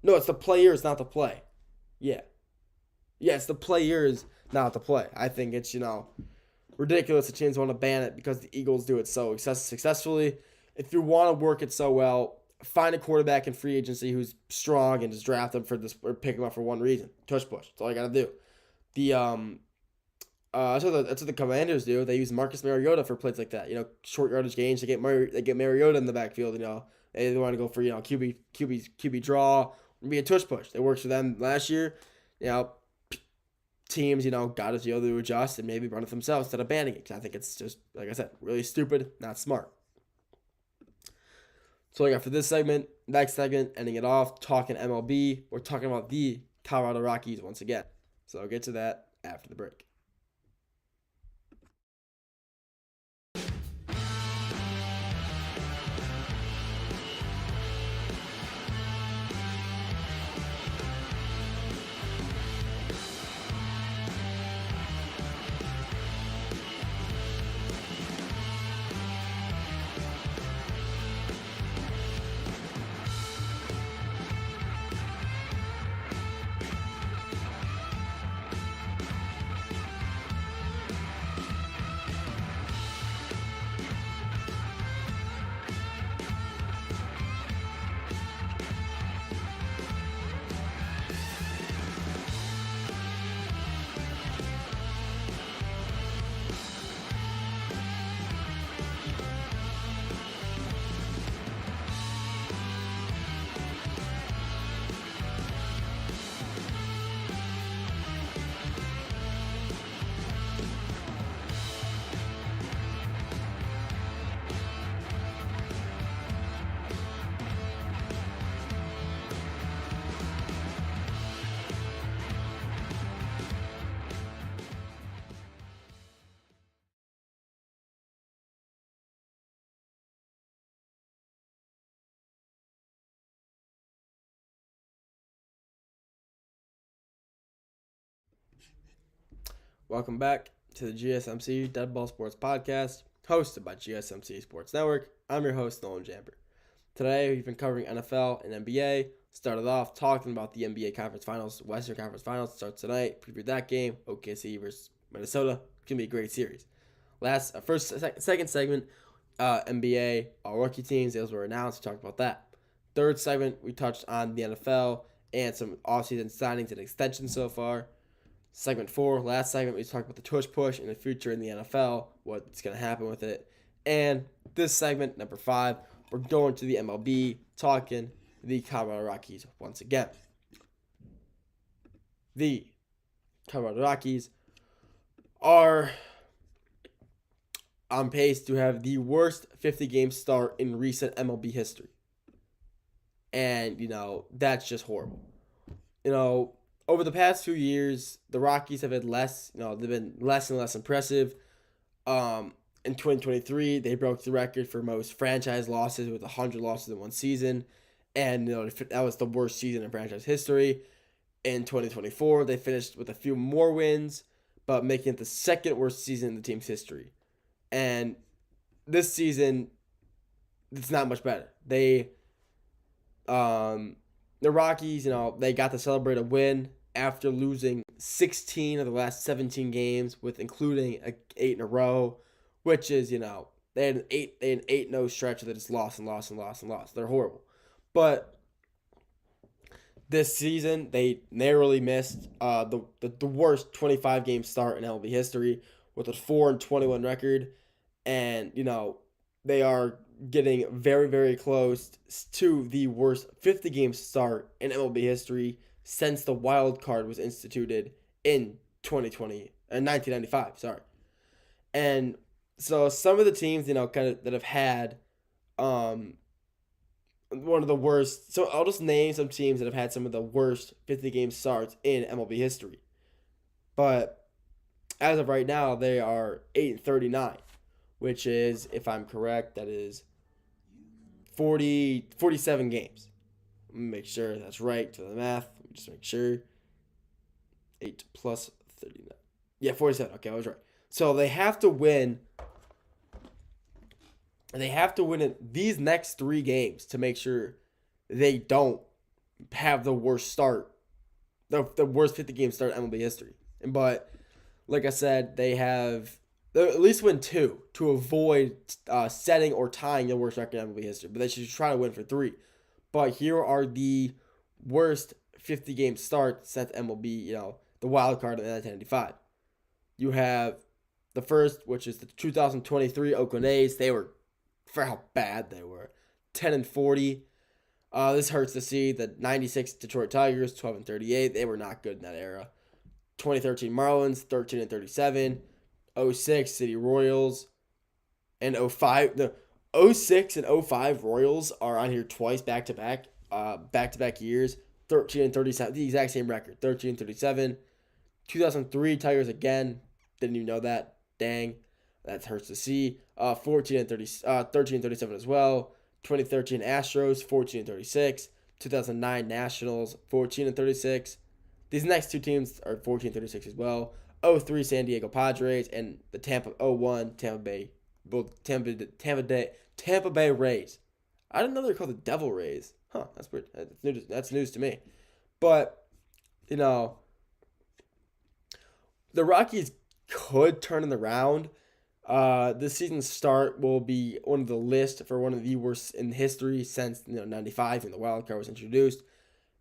No, it's the players, not the play. Yeah. Yeah, it's the players, not the play. I think it's, ridiculous the teams want to ban it because the Eagles do it so successfully. If you want to work it so well, find a quarterback in free agency who's strong and just draft him for this or pick him up for one reason. Tush push. That's all you gotta do. That's what the Commanders do. They use Marcus Mariota for plays like that. Short yardage gains. They get Mariota in the backfield. They want to go for QB draw. Be a tush push. It works for them last year. Teams got to be able to adjust and maybe run it themselves instead of banning it. I think it's just, like I said, really stupid, not smart. So I got for this segment. Next segment, ending it off, talking MLB. We're talking about the Colorado Rockies once again. So I'll get to that after the break. Welcome back to the GSMC Dead Ball Sports Podcast, hosted by GSMC Sports Network. I'm your host, Nolan Jamper. Today, we've been covering NFL and NBA. Started off talking about the NBA Conference Finals, Western Conference Finals. Starts tonight. Previewed that game, OKC versus Minnesota. It's going to be a great series. Second segment, NBA, all rookie teams. Those were announced. We talked about that. Third segment, we touched on the NFL and some offseason signings and extensions so far. Segment 4, last segment, we talked about the tush push in the future in the NFL, what's going to happen with it. And this segment, number 5, we're going to the MLB, talking the Colorado Rockies once again. The Colorado Rockies are on pace to have the worst 50-game start in recent MLB history. And, that's just horrible. Over the past 2 years, the Rockies have had they've been less and less impressive. In 2023, they broke the record for most franchise losses with 100 losses in one season. And, that was the worst season in franchise history. In 2024, they finished with a few more wins, but making it the second worst season in the team's history. And this season, it's not much better. The Rockies, they got to celebrate a win after losing 16 of the last 17 games, with including 8 in a row, which is, they had an 8-0 stretch that just lost and lost and lost and lost. They're horrible. But this season, they narrowly missed the worst 25-game start in MLB history with a 4-21 record. And, they are getting very, very close to the worst 50-game start in MLB history since the wild card was instituted in 1995, sorry. And so some of the teams, that have had one of the worst, so I'll just name some teams that have had some of the worst 50-game starts in MLB history. But as of right now, they are 8-39, which is, if I'm correct, that is 47 games. Let me make sure that's right to the math. Let me just make sure. 8 plus 39. Yeah, 47. Okay, I was right. So they have to win And they have to win these next 3 games to make sure they don't have the worst start, the worst 50-game start in MLB history. But like I said, they at least win 2 to avoid setting or tying the worst record in MLB history. But they should try to win for 3. But here are the worst 50-game starts since MLB, the wild card in 1995. You have the first, which is the 2023 Oakland A's. They were, for how bad they were, 10-40. This hurts to see. The 96 Detroit Tigers, 12-38. They were not good in that era. 2013 Marlins, 13-37. 06 City Royals, and 05. The 06 and 05 Royals are on here twice back-to-back years. 13-37, the exact same record. 13-37. 2003 Tigers again. Didn't even know that. Dang. That hurts to see. 13-37 as well. 2013 Astros, 14-36. 2009 Nationals, 14-36. These next 2 teams are 14-36 as well. 03 San Diego Padres and the 01 Tampa Bay Rays. I didn't know they were called the Devil Rays. Huh, that's weird. That's news to me. But, the Rockies could turn it around. This season's start will be on the list for one of the worst in history since 95 when the wild card was introduced.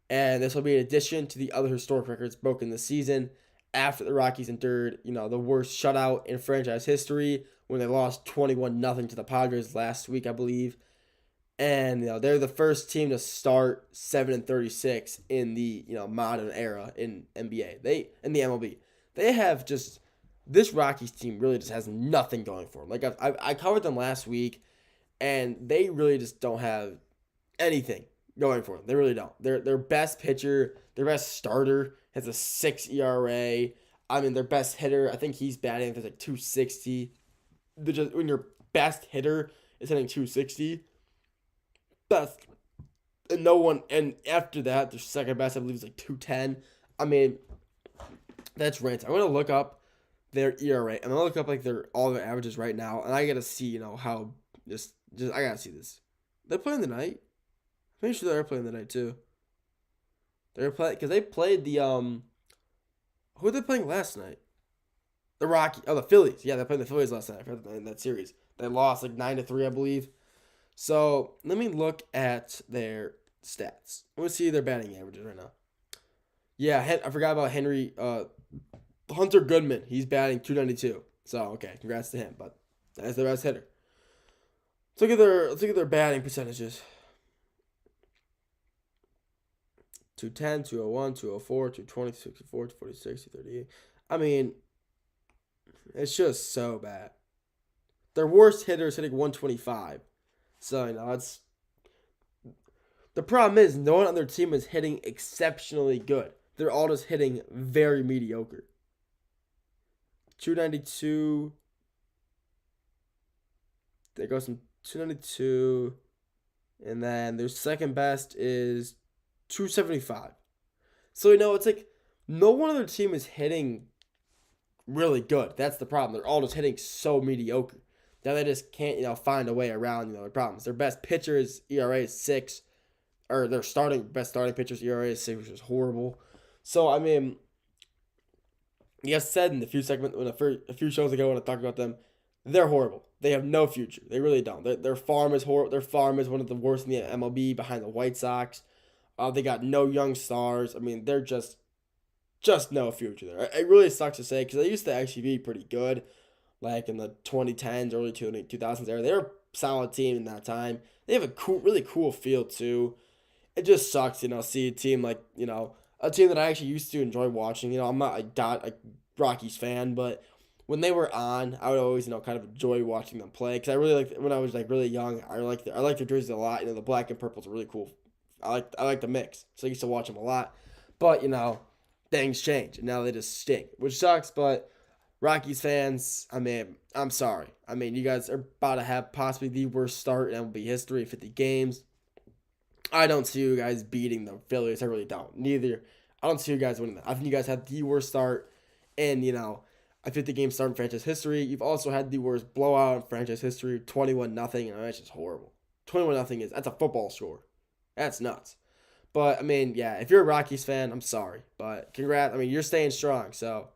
And this will be in addition to the other historic records broken this season after the Rockies endured, the worst shutout in franchise history when they lost 21-0 to the Padres last week, I believe. And, they're the first team to start 7-36 in the, modern era in NBA. In the MLB. They have just, this Rockies team really just has nothing going for them. Like, I covered them last week, and they really just don't have anything going for them. They really don't. Their best pitcher, their best starter has a 6 ERA. I mean, their best hitter, I think he's batting, there's like 260. When your best hitter is hitting 260, and after that, their second best, I believe, is like 210. I mean, that's rant. I'm gonna look up their ERA. I'm gonna look up like all their averages right now, and I gotta see, how just I gotta see this. They're playing the night. I'm pretty sure they're playing the night too. They're playing because they played the who were they playing last night? The Phillies. Yeah, they played the Phillies last night. I forgot in that series. They lost like 9-3, I believe. So let me look at their stats. Let's see their batting averages right now. Yeah, I forgot about Henry. Hunter Goodman. He's batting 292. So okay, congrats to him. But that's their best hitter. Let's look at their batting percentages. 210, 201, 204, 220, 264, 246, 238. I mean, it's just so bad. Their worst hitter is hitting 125. So, it's... The problem is, no one on their team is hitting exceptionally good. They're all just hitting very mediocre. 292. There goes some 292. And then their second best is 275. So, it's like no one on their team is hitting really good. That's the problem. They're all just hitting so mediocre. Now they just can't, find a way around, their problems. Their best pitcher's ERA is 6. Or their best starting pitcher's ERA is 6, which is horrible. So, I mean, like I said in a few shows ago when I talked about them, they're horrible. They have no future. They really don't. Their farm is horrible. Their farm is one of the worst in the MLB behind the White Sox. They got no young stars. I mean, they're just no future there. It really sucks to say because they used to actually be pretty good, like in the 2010s, early 2000s era. They were a solid team in that time. They have a really cool field too. It just sucks, see a team like, a team that I actually used to enjoy watching. I'm not a Rockies fan, but when they were on, I would always, kind of enjoy watching them play because I really liked when I was like really young. I liked their jerseys a lot. The black and purples are really cool. I like the mix, so I used to watch them a lot. But things change, and now they just stink, which sucks. But Rockies fans, I mean, I'm sorry. I mean, you guys are about to have possibly the worst start in MLB history, 50 games. I don't see you guys beating the Phillies. I really don't. I don't see you guys winning that. I think you guys have the worst start. And, a 50-game start in franchise history. You've also had the worst blowout in franchise history, 21-0. That's just horrible. 21-0 that's a football score. That's nuts. But, I mean, yeah, if you're a Rockies fan, I'm sorry. But congrats. I mean, you're staying strong, so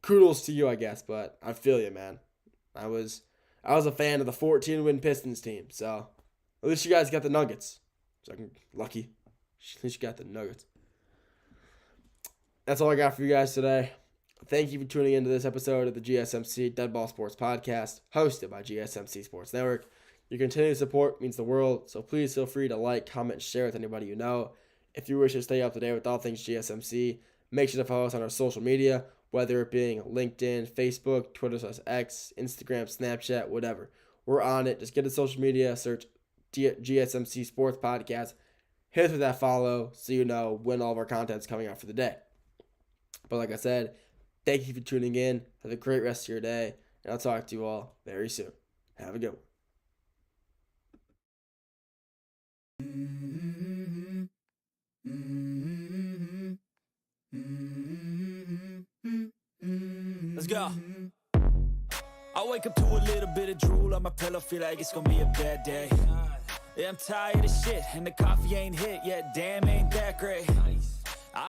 kudos to you, I guess. But I feel you, man. I was a fan of the 14-win Pistons team, so at least you guys got the Nuggets. So lucky. At least you got the Nuggets. That's all I got for you guys today. Thank you for tuning into this episode of the GSMC Deadball Sports Podcast, hosted by GSMC Sports Network. Your continued support means the world, so please feel free to like, comment, and share with anybody you know. If you wish to stay up to date with all things GSMC, make sure to follow us on our social media, whether it being LinkedIn, Facebook, Twitter/X, Instagram, Snapchat, whatever. We're on it. Just get to social media, search GSMC Sports Podcast, hit us with that follow so you know when all of our content's coming out for the day. But like I said, thank you for tuning in. Have a great rest of your day, and I'll talk to you all very soon. Have a good one. Let's go. I wake up to a little bit of drool on my pillow, feel like it's gonna be a bad day. Yeah, I'm tired of shit, and the coffee ain't hit yet, damn, ain't that great.